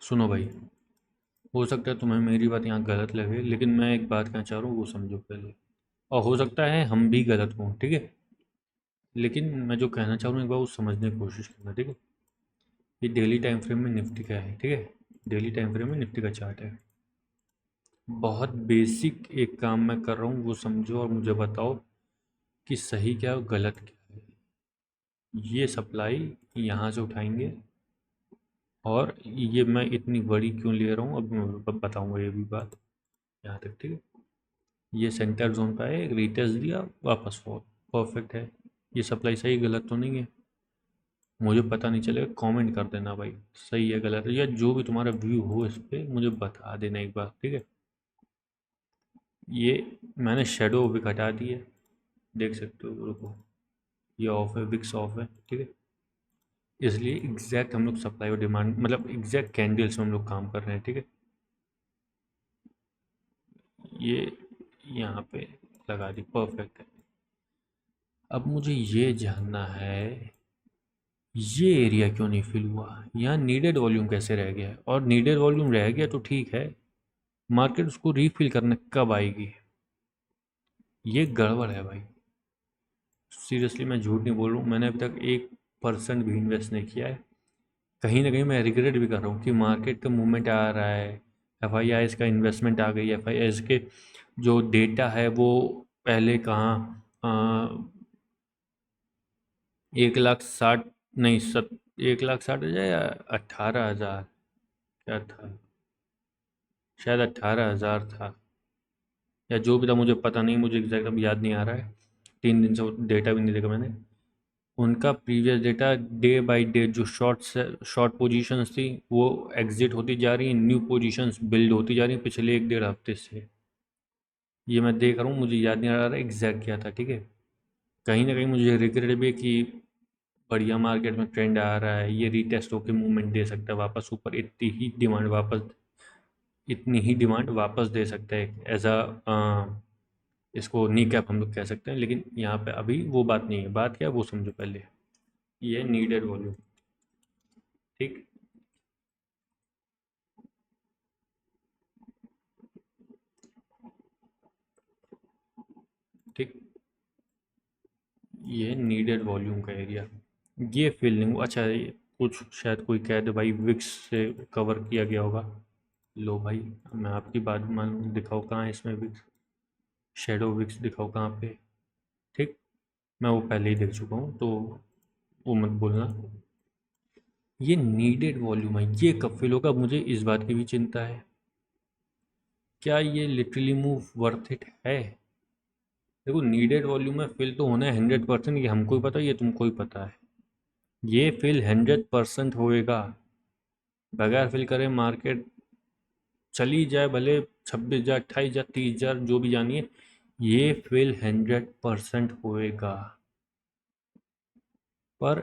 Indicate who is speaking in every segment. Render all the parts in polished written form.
Speaker 1: सुनो भाई, हो सकता है तुम्हें मेरी बात यहाँ गलत लगे, लेकिन मैं एक बात कहना चाह रहा हूँ, वो समझो पहले। और हो सकता है हम भी गलत हों, ठीक है। लेकिन मैं जो कहना चाह रहा हूँ एक बार वो समझने की कोशिश करना, ठीक है। ये डेली टाइम फ्रेम में निफ्टी का है, ठीक है। डेली टाइम फ्रेम में निफ्टी का चार्ट है। बहुत बेसिक एक काम मैं कर रहा हूँ, वो समझो और मुझे बताओ कि सही क्या है और गलत क्या है। ये सप्लाई यहाँ से उठाएंगे, और ये मैं इतनी बड़ी क्यों ले रहा हूँ अब मैं बताऊँगा ये भी बात यहाँ तक, ठीक है। ये सेंटर जोन पे आए, रिटेस्ट दिया, वापस फॉल। परफेक्ट है। ये सप्लाई सही गलत तो नहीं है? मुझे पता नहीं चलेगा, कमेंट कर देना भाई, सही है गलत है, या जो भी तुम्हारा व्यू हो इस पे मुझे बता देना एक बार, ठीक है। ये मैंने शेडो भी हटा दी है, देख सकते हो, रुको। ये ऑफ है, विक्स ऑफ है, ठीक है। इसलिए एग्जैक्ट हम लोग सप्लाई और डिमांड, मतलब एग्जैक्ट कैंडल्स में हम लोग काम कर रहे हैं, ठीक है। ये यहाँ पे लगा दी, परफेक्ट है। अब मुझे ये जानना है, ये एरिया क्यों नहीं फिल हुआ? यहाँ नीडेड वॉल्यूम कैसे रह गया है? और नीडेड वॉल्यूम रह गया तो ठीक है, मार्केट उसको रीफिल करने कब आएगी? ये गड़बड़ है भाई। सीरियसली मैं झूठ नहीं बोल रहा हूँ, मैंने अभी तक 1% भी इन्वेस्ट नहीं किया है। कहीं ना कहीं मैं रिग्रेट भी कर रहा हूँ कि मार्केट का मूवमेंट आ रहा है, एफ आई आई का इन्वेस्टमेंट आ गई, एफ आई आई के जो डेटा है वो पहले कहाँ 1,60,000, नहीं 1,60,000 या 18,000, क्या था, शायद 18,000 था, या जो भी था मुझे पता नहीं, मुझे एग्जैक्ट अब याद नहीं आ रहा है। 3 दिन से डेटा भी नहीं देखा मैंने उनका। Previous data day by day जो शॉर्ट पोजीशंस थी वो एग्जिट होती जा रही हैं, न्यू पोजीशंस बिल्ड होती जा रही हैं पिछले 1 डेढ़ हफ्ते से। ये मैं देख रहा हूँ, मुझे याद नहीं आ रहा एग्जैक्ट क्या था, ठीक है। कहीं ना कहीं मुझे रिग्रेट भी है कि बढ़िया मार्केट में ट्रेंड आ रहा है, ये रीटेस्ट होकर मूवमेंट दे सकता है वापस ऊपर, इतनी ही डिमांड वापस दे सकता है एज अ, इसको नी कैप हम लोग कह सकते हैं। लेकिन यहाँ पे अभी वो बात नहीं है, बात क्या है वो समझो पहले। ये नीडेड वॉल्यूम, ठीक। ठीक, ये नीडेड वॉल्यूम का एरिया, ये फीलिंग अच्छा ये कुछ शायद कोई कह दे भाई विक्स से कवर किया गया होगा। लो भाई, मैं आपकी बात मान लूँ, दिखाओ कहाँ है इसमें विक्स, शेडो विक्स दिखाओ कहाँ पे। ठीक, मैं वो पहले ही देख चुका हूँ, तो वो मत बोलना। ये नीडेड वॉल्यूम है, ये कब फिल होगा मुझे इस बात की भी चिंता है। क्या ये लिटरली मूव वर्थ इट है? देखो, नीडेड वॉल्यूम में फिल तो होना है 100%, ये हमको ही पता है, ये तुमको ही पता है। ये फिल 100% होएगा। बगैर फिल करे मार्केट चली जाए, भले 26,000, 28,000, 30,000 जो भी जानिए, ये फिल 100% होएगा। पर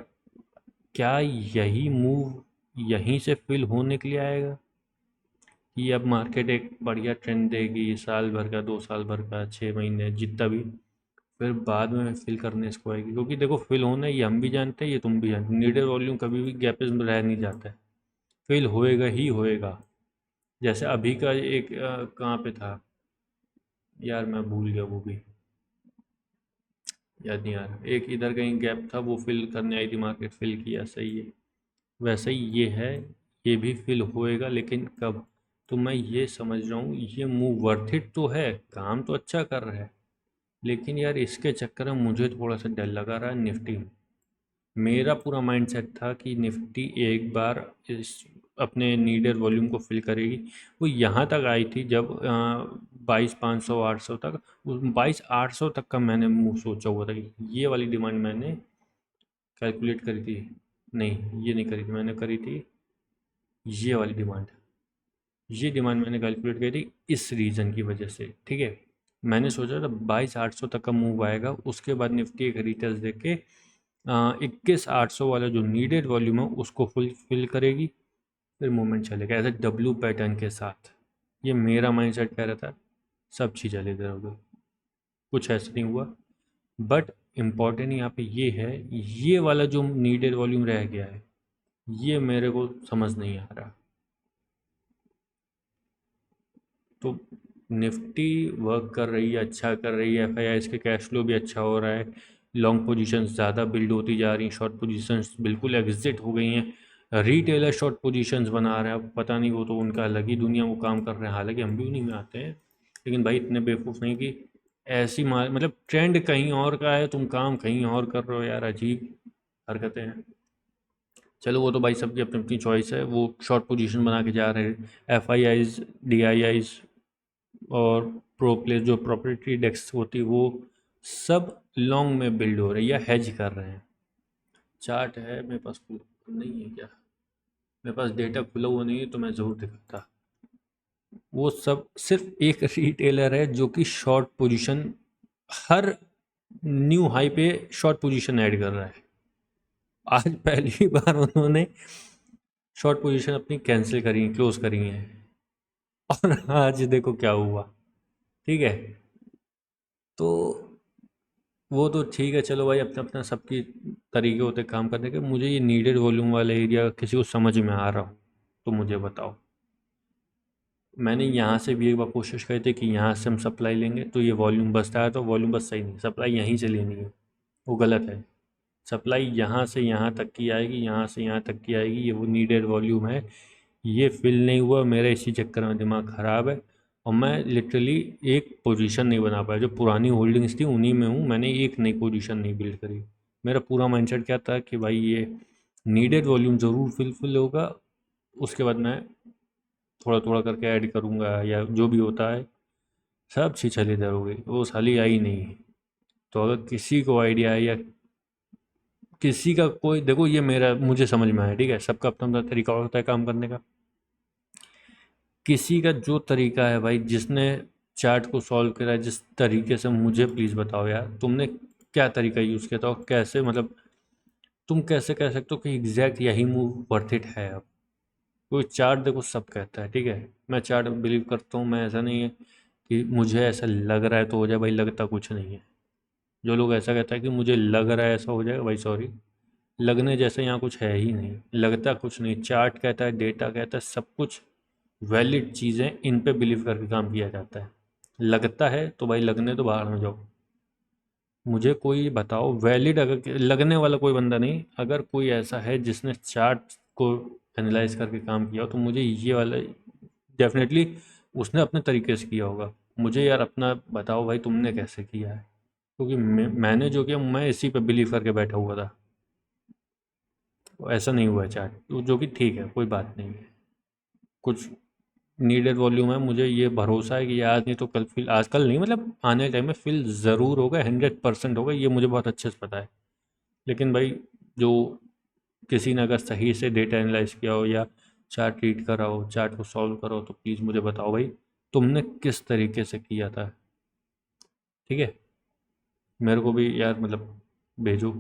Speaker 1: क्या यही मूव यहीं से फिल होने के लिए आएगा, कि अब मार्केट एक बढ़िया ट्रेंड देगी साल भर का, 2 साल भर का, 6 महीने, जितना भी, फिर बाद में फिल करने इसको आएगी? क्योंकि देखो, फिल होना है ये हम भी जानते हैं, ये तुम भी जानते हो, नीडर वॉल्यूम कभी भी गैपेज में रह नहीं जाता है, फिल होएगा ही होएगा। जैसे अभी का एक कहाँ पे था यार, मैं भूल गया, वो भी याद नहीं आ रहा। एक इधर कहीं गैप था, वो फिल करने आई थी मार्केट, फिल किया, सही है। वैसे ही ये है, ये भी फिल होएगा, लेकिन कब? तो मैं ये समझ रहा हूँ ये मूव वर्थ इट तो है, काम तो अच्छा कर रहा है, लेकिन यार इसके चक्कर में मुझे थोड़ा सा डर लगा रहा है निफ्टी में। मेरा पूरा माइंडसेट था कि निफ्टी एक बार इस अपने नीडर वॉल्यूम को फिल करेगी। वो यहाँ तक आई थी जब 22,500, 800 तक, उस 22,800 तक का मैंने मुँह सोचा हुआ था कि ये वाली डिमांड मैंने कैलकुलेट करी थी। नहीं, ये नहीं करी थी, मैंने करी थी ये वाली डिमांड। ये डिमांड मैंने कैलकुलेट करी थी इस रीज़न की वजह से, ठीक है। मैंने सोचा था 22,800 तक का मूव आएगा, उसके बाद निफ्टी एक रिटेस्ट दे के 21,800 वाला जो नीडेड वॉल्यूम है उसको फिल करेगी, फिर मूवमेंट चलेगा एज ए डब्ल्यू पैटर्न के साथ। ये मेरा माइंडसेट कह रहा था, सब चीज़ चले इधर उधर, कुछ ऐसा नहीं हुआ। बट इम्पॉर्टेंट यहाँ पे ये है, ये वाला जो नीडेड वॉल्यूम रह गया है, ये मेरे को समझ नहीं आ रहा। तो निफ्टी वर्क कर रही है, अच्छा कर रही है, एफआईआई के कैश फ्लो भी अच्छा हो रहा है, लॉन्ग पोजीशंस ज़्यादा बिल्ड होती जा रही हैं, शॉर्ट पोजीशंस बिल्कुल एग्जिट हो गई हैं, रिटेलर शॉर्ट पोजीशंस बना रहे हैं। अब पता नहीं, वो तो उनका अलग ही दुनिया वो काम कर रहे हैं, हालांकि हम भी उन्हीं में आते हैं, लेकिन भाई इतने बेवकूफ़ नहीं कि ऐसी मतलब ट्रेंड कहीं और का है, तुम काम कहीं और कर रहे हो यार, अजीब हरकतें हैं। चलो वो तो भाई सबकी अपनी अपनी चॉइस है, वो शॉर्ट पोजीशन बना के जा रहे हैं, एफआईआईज, डीआईआईज और प्रो प्लेस जो प्रॉपर्टी डेस्क होती है वो सब लॉन्ग में बिल्ड हो रही है या हेज कर रहे हैं। चार्ट है मेरे पास, नहीं है क्या? मेरे पास डेटा खुला हुआ नहीं है तो मैं ज़रूर दिखाता। वो सब सिर्फ एक रिटेलर है जो कि शॉर्ट पोजीशन हर न्यू हाई पे शॉर्ट पोजीशन ऐड कर रहा है। आज पहली बार उन्होंने शॉर्ट पोजीशन अपनी कैंसिल करी, क्लोज करी है, और आज देखो क्या हुआ। ठीक है, तो वो तो ठीक है, चलो भाई, अपना अपना सबकी तरीके होते काम करने के। मुझे ये नीडेड वॉल्यूम वाला एरिया किसी को समझ में आ रहा हो तो मुझे बताओ। मैंने यहाँ से भी एक बार कोशिश करी थी कि यहाँ से हम सप्लाई लेंगे तो ये वॉल्यूम बसता है, तो वॉल्यूम बस सही नहीं, सप्लाई यहीं से लेनी है, वो गलत है। सप्लाई यहाँ से यहाँ तक की आएगी, यहाँ से यहाँ तक की आएगी, ये वो नीडेड वॉल्यूम है। ये फिल नहीं हुआ, मेरा इसी चक्कर में दिमाग ख़राब है, और मैं लिटरली एक पोजीशन नहीं बना पाया। जो पुरानी होल्डिंग्स थी उन्हीं में हूँ, मैंने एक नई पोजीशन नहीं बिल्ड करी। मेरा पूरा माइंडसेट क्या था कि भाई ये नीडेड वॉल्यूम ज़रूर फिल होगा, उसके बाद मैं थोड़ा थोड़ा करके ऐड करूँगा या जो भी होता है। सब छिछली इधर हो गई, वो साली आई नहीं। तो अगर किसी को आइडिया है या किसी का कोई, देखो ये मेरा मुझे समझ में आया, ठीक है, सबका अपना अपना तरीका होता है काम करने का। किसी का जो तरीका है भाई, जिसने चार्ट को सॉल्व करा है जिस तरीके से, मुझे प्लीज़ बताओ यार, तुमने क्या तरीका यूज़ किया था और कैसे, मतलब तुम कैसे कह सकते हो कि एग्जैक्ट यही मूव वर्थ इट है। अब कोई चार्ट देखो सब कहता है, ठीक है, मैं चार्ट बिलीव करता हूँ, मैं ऐसा नहीं है कि मुझे ऐसा लग रहा है तो हो जाए, भाई लगता कुछ नहीं है। जो लोग ऐसा कहता है कि मुझे लग रहा है ऐसा हो जाएगा, भाई सॉरी, लगने जैसे यहाँ कुछ है ही नहीं, लगता कुछ नहीं। चार्ट कहता है, डेटा कहता है, सब कुछ वैलिड चीज़ें, इन पे बिलीव करके काम किया जाता है। लगता है तो भाई लगने तो बाहर में जाओ। मुझे कोई बताओ वैलिड, अगर लगने वाला कोई बंदा नहीं, अगर कोई ऐसा है जिसने चार्ट को एनालाइज करके काम किया हो तो मुझे ये वाला डेफिनेटली उसने अपने तरीके से किया होगा। मुझे यार अपना बताओ भाई, तुमने कैसे किया है, क्योंकि मैंने जो किया मैं इसी पे बिलीव करके बैठा हुआ था। ऐसा नहीं हुआ है चार्ट, जो कि ठीक है, कोई बात नहीं है। कुछ नीडेड वॉल्यूम है, मुझे ये भरोसा है कि ये आज नहीं तो कल फिल, आजकल नहीं मतलब आने टाइम में फिल ज़रूर होगा, 100% होगा, ये मुझे बहुत अच्छे से पता है। लेकिन भाई जो किसी ने अगर सही से डेटा एनालाइज किया हो या चार्ट रीड करा हो, चार्ट को सॉल्व करा हो, तो प्लीज़ मुझे बताओ भाई, तुमने किस तरीके से किया था। ठीक है, मेरे को भी यार मतलब भेजो।